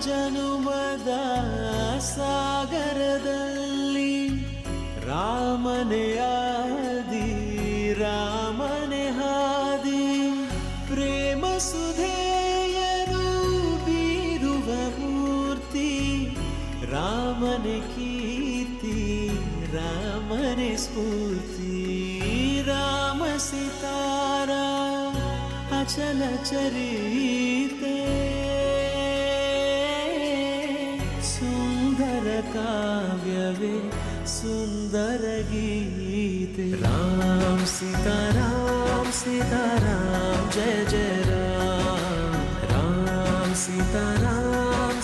ಜನುಮದ ಸಾಗರದಲ್ಲಿ ರಾಮನೇ ಆದಿ ರಾಮನೇ ಹಾದಿ ಪ್ರೇಮ ಸುಧೆಯರು ಬೀರುವ ಮೂರ್ತಿ ರಾಮನೇ ಕೀರ್ತಿ ರಾಮನೇ ಸ್ಫೂರ್ತಿ ರಾಮ ಸಿತಾರ ಅಚಲ ಚರಿತೆ ಸುಂದರ ಕಾವ್ಯವೇ ಸುಂದರ ಗೀತೆ ರಾಮ ಸೀತಾರಾಮ ಜಯ ಜಯ ರಾಮ ರಾಮ ಸೀತಾರಾಮ